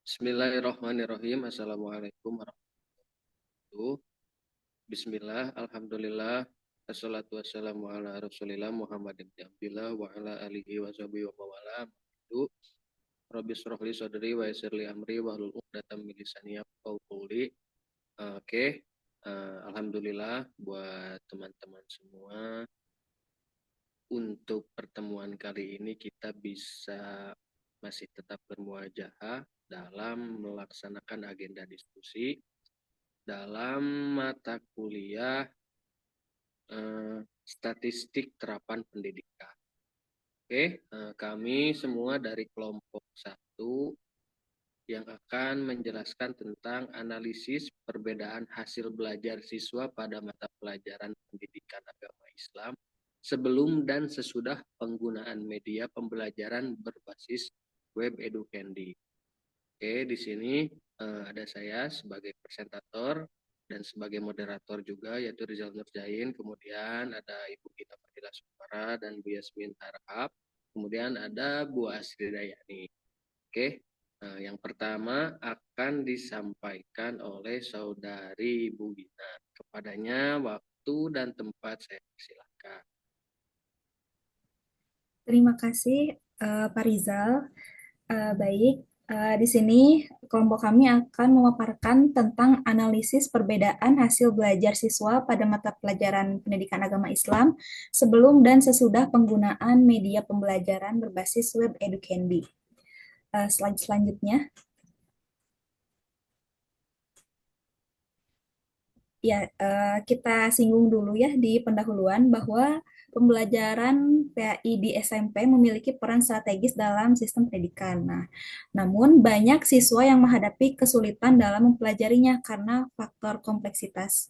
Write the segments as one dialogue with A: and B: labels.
A: Bismillahirrahmanirrahim. Assalamualaikum warahmatullahi wabarakatuh. Bismillah, alhamdulillah, assalatu wassalamu ala rasulillah Muhammad ibn Abdillah wa ala alihi wa sahbihi wa mawala. Rabbi shrah li sadri wa yassir li amri wa hlul 'uqdatam min lisani yafqahu qawli. Oke, alhamdulillah buat teman-teman semua. Untuk pertemuan kali ini kita bisa masih tetap bermuajahah dalam melaksanakan agenda diskusi dalam mata kuliah statistik terapan pendidikan. Oke, kami semua dari kelompok 1 yang akan menjelaskan tentang analisis perbedaan hasil belajar siswa pada mata pelajaran pendidikan agama Islam sebelum dan sesudah penggunaan media pembelajaran berbasis web Edukendi. Oke, di sini ada saya sebagai presentator dan sebagai moderator juga, yaitu Rizal Nurjain. Kemudian ada Ibu Gita Fadila Sumara dan Bu Yasmin Harahap. Kemudian ada Bu Asri Dayani. Oke, yang pertama akan disampaikan oleh Saudari Bu Gita. Kepadanya waktu dan tempat saya silakan.
B: Terima kasih, Pak Rizal. Baik, di sini kelompok kami akan memaparkan tentang analisis perbedaan hasil belajar siswa pada mata pelajaran pendidikan agama Islam sebelum dan sesudah penggunaan media pembelajaran berbasis web Edukendi. Slide selanjutnya. Ya, kita singgung dulu ya di pendahuluan bahwa pembelajaran PAI di SMP memiliki peran strategis dalam sistem pendidikan. Nah, namun banyak siswa yang menghadapi kesulitan dalam mempelajarinya karena faktor kompleksitas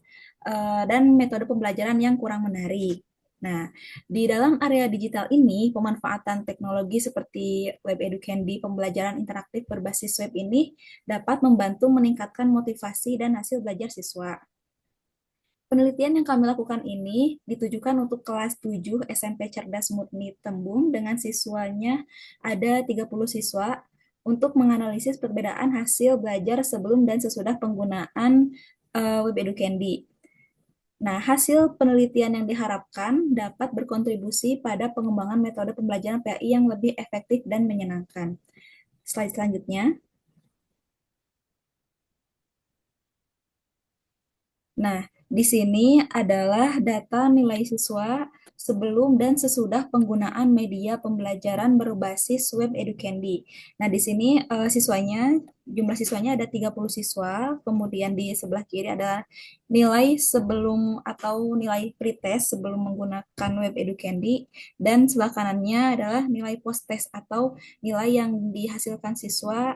B: dan metode pembelajaran yang kurang menarik. Nah, di dalam area digital ini, pemanfaatan teknologi seperti Web Edukendi, pembelajaran interaktif berbasis web ini dapat membantu meningkatkan motivasi dan hasil belajar siswa. Penelitian yang kami lakukan ini ditujukan untuk kelas 7 SMP Cerdas Murni Tembung dengan siswanya ada 30 siswa untuk menganalisis perbedaan hasil belajar sebelum dan sesudah penggunaan Web Edukendi. Nah, hasil penelitian yang diharapkan dapat berkontribusi pada pengembangan metode pembelajaran PAI yang lebih efektif dan menyenangkan. Slide selanjutnya. Nah, di sini adalah data nilai siswa sebelum dan sesudah penggunaan media pembelajaran berbasis web Edukendi. Nah, di sini jumlah siswanya ada 30 siswa, kemudian di sebelah kiri ada nilai sebelum atau nilai pretest sebelum menggunakan web Edukendi, dan sebelah kanannya adalah nilai post-test atau nilai yang dihasilkan siswa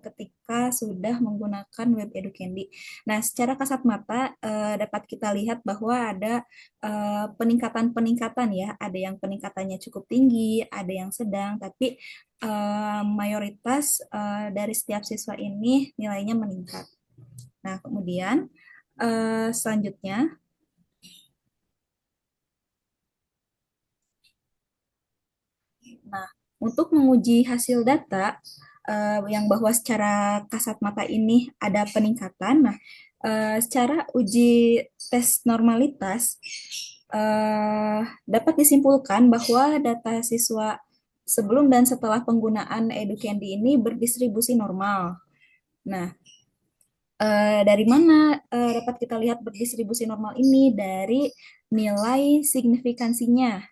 B: ketika sudah menggunakan web Edukendi. Nah, secara kasat mata dapat kita lihat bahwa ada peningkatan-peningkatan ya, ada yang peningkatannya cukup tinggi, ada yang sedang, tapi mayoritas dari setiap siswa ini nilainya meningkat. Nah, kemudian selanjutnya, nah untuk menguji hasil data yang bahwa secara kasat mata ini ada peningkatan, nah secara uji tes normalitas dapat disimpulkan bahwa data siswa sebelum dan setelah penggunaan Edukendi ini berdistribusi normal. Nah, dari mana dapat kita lihat berdistribusi normal ini? Dari nilai signifikansinya.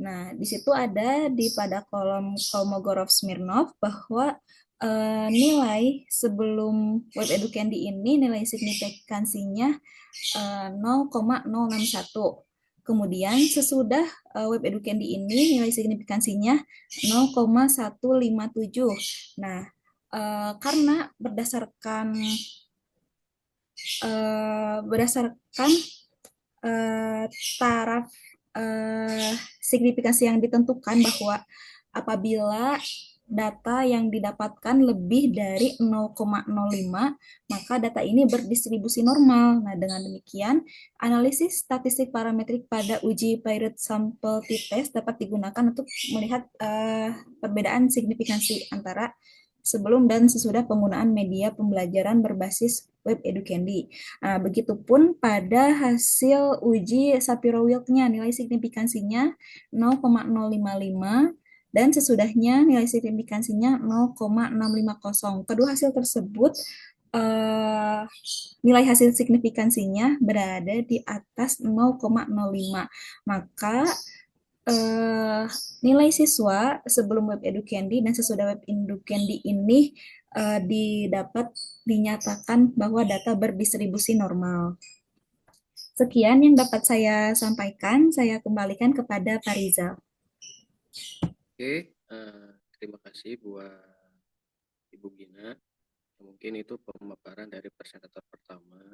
B: Nah, di situ ada pada kolom Kolmogorov-Smirnov bahwa nilai sebelum Web Edukendi ini nilai signifikansinya 0,061. Kemudian sesudah Web Edukendi ini nilai signifikansinya 0,157. Nah, karena berdasarkan taraf signifikansi yang ditentukan bahwa apabila data yang didapatkan lebih dari 0,05, maka data ini berdistribusi normal. Nah, dengan demikian, analisis statistik parametrik pada uji Paired Sample T-Test dapat digunakan untuk melihat perbedaan signifikansi antara sebelum dan sesudah penggunaan media pembelajaran berbasis web edukendi. Nah, begitupun pada hasil uji Shapiro-Wilk-nya, nilai signifikansinya 0,055 dan sesudahnya nilai signifikansinya 0,650. Kedua hasil tersebut eh, nilai hasil signifikansinya berada di atas 0,05. Maka eh, nilai siswa sebelum web edukendi dan sesudah web edukendi ini dinyatakan bahwa data berdistribusi normal. Sekian yang dapat saya sampaikan. Saya kembalikan kepada Pak Rizal.
A: Oke, terima kasih buat Ibu Gina. Mungkin itu pemaparan dari presentator pertama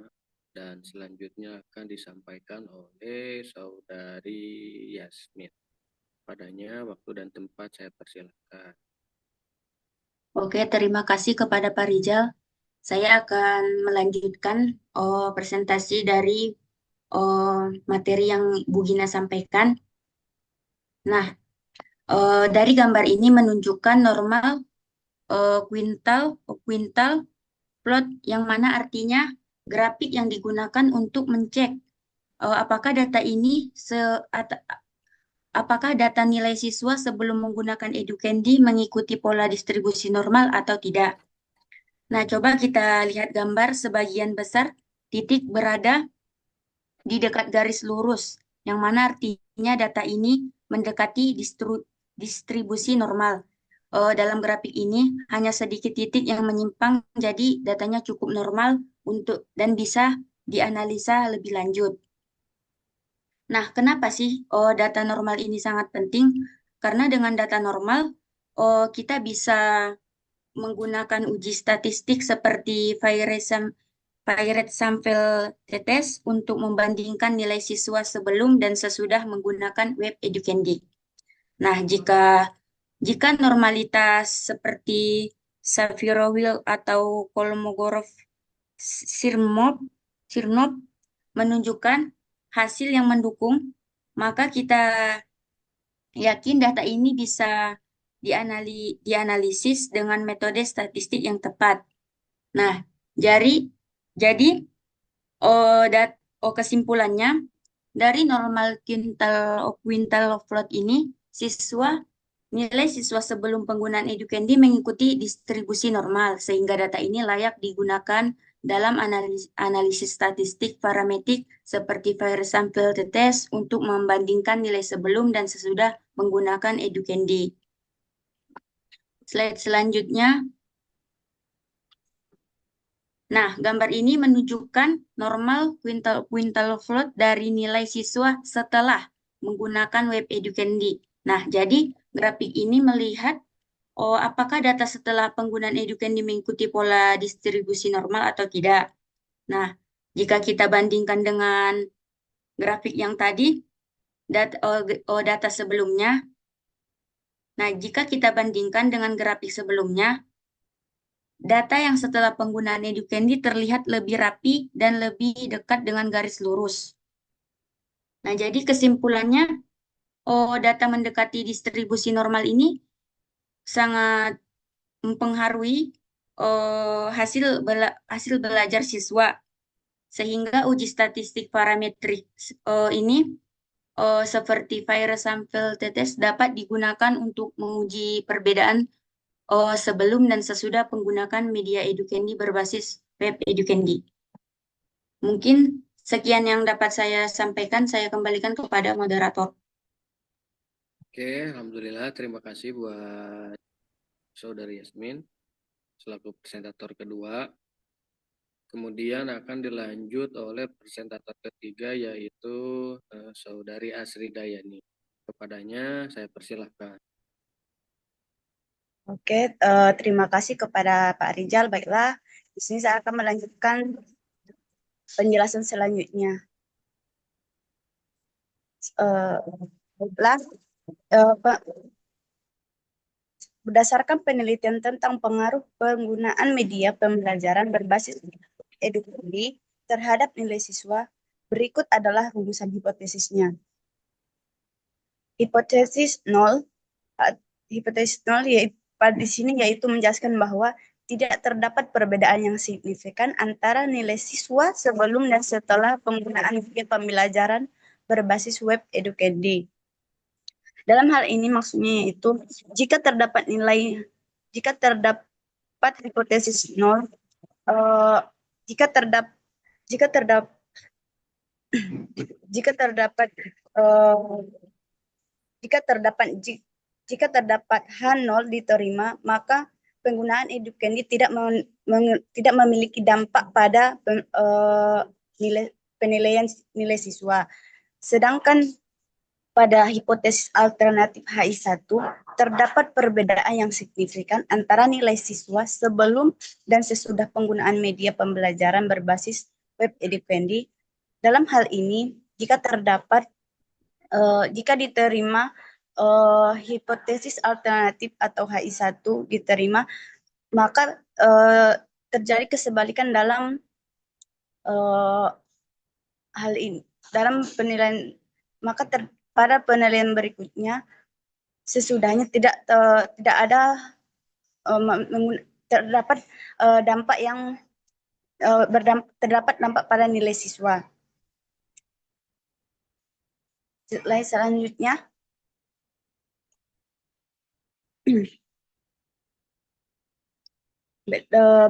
A: dan selanjutnya akan disampaikan oleh Saudari Yasmin. Padanya waktu dan tempat saya persilahkan.
C: Oke, terima kasih kepada Pak Rizal. Saya akan melanjutkan presentasi dari materi yang Bu Gina sampaikan. Nah, dari gambar ini menunjukkan normal kuintal plot, yang mana artinya grafik yang digunakan untuk mencek apakah apakah data nilai siswa sebelum menggunakan Edukendi mengikuti pola distribusi normal atau tidak. Nah, coba kita lihat gambar. Sebagian besar titik berada di dekat garis lurus, yang mana artinya data ini mendekati distribusi normal. Dalam grafik ini hanya sedikit titik yang menyimpang, jadi datanya cukup normal dan bisa dianalisa lebih lanjut. Nah, kenapa sih data normal ini sangat penting? Karena dengan data normal kita bisa menggunakan uji statistik seperti Virate Sample Test untuk membandingkan nilai siswa sebelum dan sesudah menggunakan web Edukendi. Nah, jika normalitas seperti Shapiro-Wilk atau Kolmogorov-Smirnov menunjukkan hasil yang mendukung, maka kita yakin data ini bisa dianalisis dengan metode statistik yang tepat. Nah, jadi kesimpulannya, dari normal quintal float ini, nilai siswa sebelum penggunaan Edukendi mengikuti distribusi normal, sehingga data ini layak digunakan dalam analisis statistik parametrik seperti Virate Sample Test untuk membandingkan nilai sebelum dan sesudah menggunakan Edukendi. Slide selanjutnya. Nah, gambar ini menunjukkan normal quintal float dari nilai siswa setelah menggunakan web Edukendi. Nah, jadi grafik ini melihat apakah data setelah penggunaan Edukendi mengikuti pola distribusi normal atau tidak. Nah, jika kita bandingkan dengan grafik yang tadi, data sebelumnya. Nah, jika kita bandingkan dengan grafik sebelumnya, data yang setelah penggunaan Edukendi terlihat lebih rapi dan lebih dekat dengan garis lurus. Nah, jadi kesimpulannya, data mendekati distribusi normal ini sangat mempengaruhi hasil belajar siswa. Sehingga uji statistik parametrik ini seperti Virate Sample Test dapat digunakan untuk menguji perbedaan sebelum dan sesudah penggunaan media Edukendi berbasis web Edukendi. Mungkin sekian yang dapat saya sampaikan, saya kembalikan kepada moderator.
A: Oke, Alhamdulillah. Terima kasih buat Saudari Yasmin selaku presentator kedua. Kemudian akan dilanjut oleh presentator ketiga yaitu Saudari Asri Dayani. Kepadanya saya persilahkan.
D: Oke, terima kasih kepada Pak Rizal. Baiklah, di sini saya akan melanjutkan penjelasan selanjutnya. Baiklah, berdasarkan penelitian tentang pengaruh penggunaan media pembelajaran berbasis Edukendi terhadap nilai siswa, berikut adalah rumusan hipotesisnya. Hipotesis 0 yaitu pada di sini yaitu menjelaskan bahwa tidak terdapat perbedaan yang signifikan antara nilai siswa sebelum dan setelah penggunaan media pembelajaran berbasis web EduCandy. Dalam hal ini maksudnya yaitu jika terdapat hipotesis nol, jika terdapat H0 diterima, maka penggunaan EduCandy tidak memiliki dampak pada penilaian nilai siswa. Sedangkan pada hipotesis alternatif HI1, terdapat perbedaan yang signifikan antara nilai siswa sebelum dan sesudah penggunaan media pembelajaran berbasis web EduCandy. Dalam hal ini, jika diterima hipotesis alternatif atau HI1 diterima, maka terjadi kesebalikan dalam hal ini. Dalam penilaian, maka pada penilaian berikutnya sesudahnya tidak ada terdapat dampak yang terdapat dampak pada nilai siswa. Selanjutnya,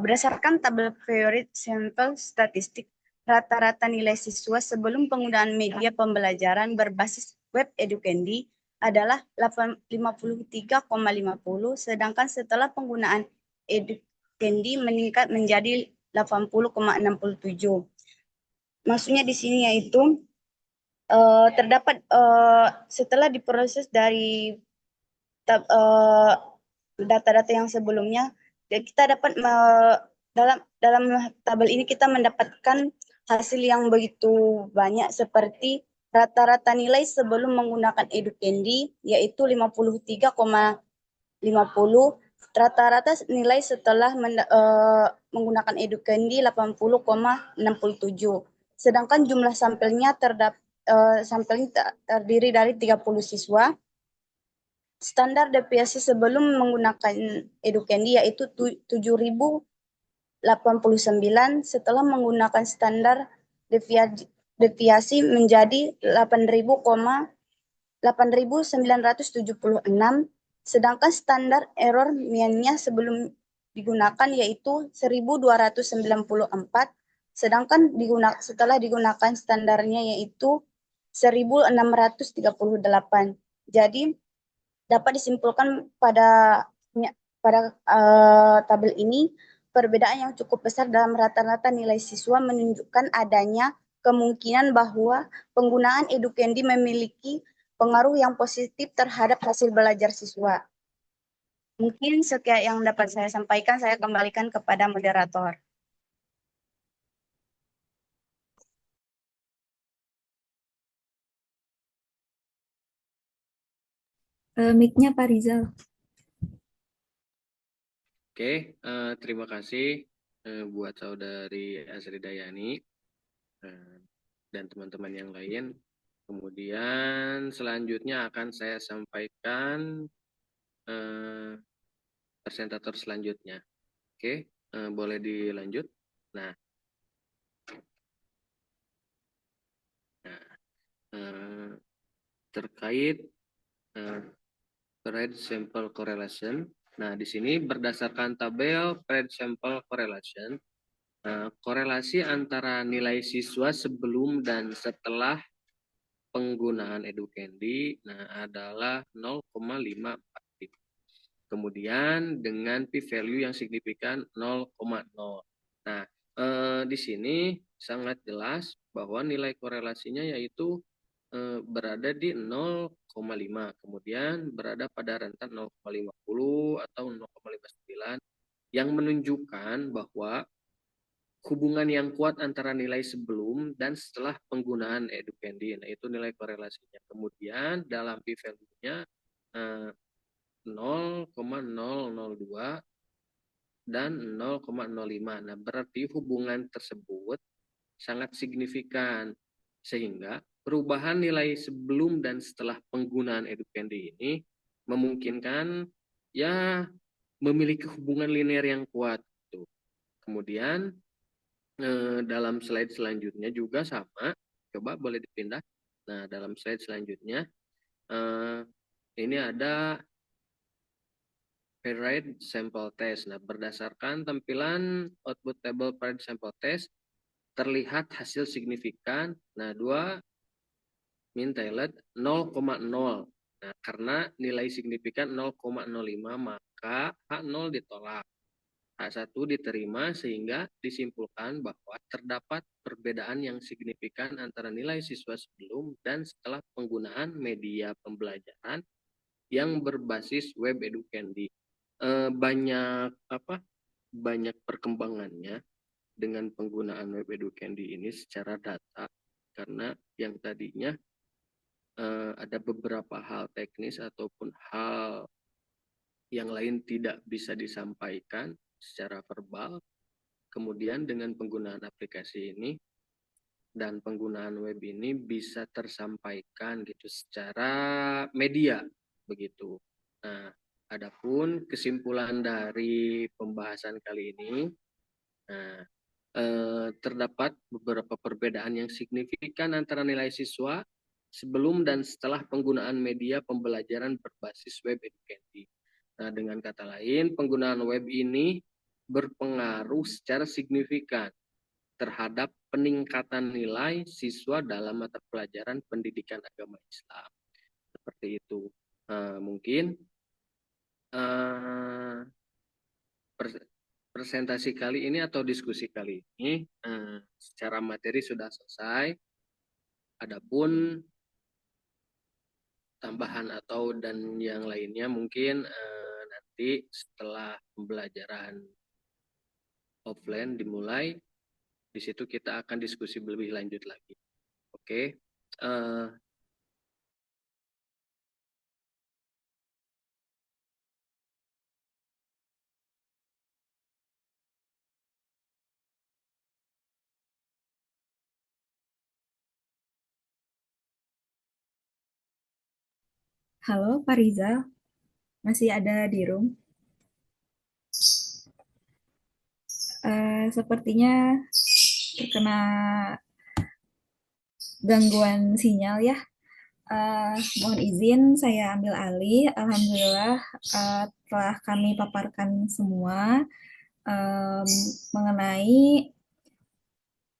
D: berdasarkan tabel Favorite Sample Statistik, rata-rata nilai siswa sebelum penggunaan media pembelajaran berbasis web EduCandy adalah 53,50, sedangkan setelah penggunaan EduCandy meningkat menjadi 80,67. Maksudnya di sini yaitu terdapat setelah diproses dari data-data yang sebelumnya, kita dapat dalam tabel ini kita mendapatkan hasil yang begitu banyak seperti rata-rata nilai sebelum menggunakan EduCandy yaitu 53,50, rata-rata nilai setelah menggunakan EduCandy 80,67. Sedangkan jumlah sampelnya terdiri dari 30 siswa. Standar deviasi sebelum menggunakan EduCandy yaitu 7.089, setelah menggunakan standar deviasi menjadi 8.976, sedangkan standar error mean-nya sebelum digunakan yaitu 1.294, sedangkan setelah digunakan standarnya yaitu 1.638. Jadi dapat disimpulkan pada tabel ini, perbedaan yang cukup besar dalam rata-rata nilai siswa menunjukkan adanya kemungkinan bahwa penggunaan EduCandy memiliki pengaruh yang positif terhadap hasil belajar siswa. Mungkin sekian yang dapat saya sampaikan, saya kembalikan kepada moderator.
B: Mic-nya Pak Rizal.
A: Oke, terima kasih buat saudari Asri Dayani dan teman-teman yang lain. Kemudian selanjutnya akan saya sampaikan presentator selanjutnya. Oke, boleh dilanjut. Nah, terkait Trade Sample Correlation. Nah, di sini berdasarkan tabel Trade Sample Correlation, korelasi antara nilai siswa sebelum dan setelah penggunaan EduCandy adalah 0,545. Kemudian dengan p-value yang signifikan 0,0. Nah, di sini sangat jelas bahwa nilai korelasinya yaitu berada di 0,5, kemudian berada pada rentan 0,50 atau 0,59 yang menunjukkan bahwa hubungan yang kuat antara nilai sebelum dan setelah penggunaan EduCandy. Nah, itu nilai korelasinya. Kemudian dalam p-value-nya 0,002 dan 0,05. Nah, berarti hubungan tersebut sangat signifikan sehingga perubahan nilai sebelum dan setelah penggunaan EduCandy ini memungkinkan ya memiliki hubungan linear yang kuat. Tuh. Kemudian dalam slide selanjutnya juga sama, coba boleh dipindah. Nah, dalam slide selanjutnya ini ada paired sample test. Nah, berdasarkan tampilan output table paired sample test, terlihat hasil signifikan. Nah, 2 mean tailored 0,0. Nah, karena nilai signifikan 0,05, maka H0 ditolak. H1 diterima sehingga disimpulkan bahwa terdapat perbedaan yang signifikan antara nilai siswa sebelum dan setelah penggunaan media pembelajaran yang berbasis web edukendi. Banyak perkembangannya dengan penggunaan web edukendi ini secara data, karena yang tadinya ada beberapa hal teknis ataupun hal yang lain tidak bisa disampaikan secara verbal. Kemudian dengan penggunaan aplikasi ini dan penggunaan web ini bisa tersampaikan gitu secara media begitu. Nah, adapun kesimpulan dari pembahasan kali ini, terdapat beberapa perbedaan yang signifikan antara nilai siswa sebelum dan setelah penggunaan media pembelajaran berbasis web edukendi. Nah, dengan kata lain, penggunaan web ini berpengaruh secara signifikan terhadap peningkatan nilai siswa dalam mata pelajaran pendidikan agama Islam. Seperti itu. Mungkin presentasi kali ini atau diskusi kali ini secara materi sudah selesai. Adapun tambahan atau dan yang lainnya mungkin nanti setelah pembelajaran offline dimulai, di situ kita akan diskusi lebih lanjut lagi. Oke.
B: Halo, Pak Rizal. Masih ada di room? Sepertinya terkena gangguan sinyal ya. Mohon izin saya ambil alih. Alhamdulillah telah kami paparkan semua mengenai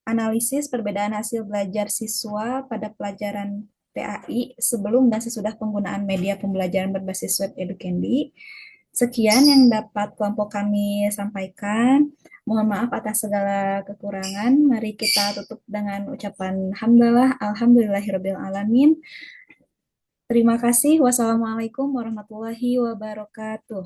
B: analisis perbedaan hasil belajar siswa pada pelajaran PAI sebelum dan sesudah penggunaan media pembelajaran berbasis web edukendi. Sekian yang dapat kelompok kami sampaikan. Mohon maaf atas segala kekurangan. Mari kita tutup dengan ucapan hamdalah, alhamdulillahirabbil alamin. Terima kasih. Wassalamualaikum warahmatullahi wabarakatuh.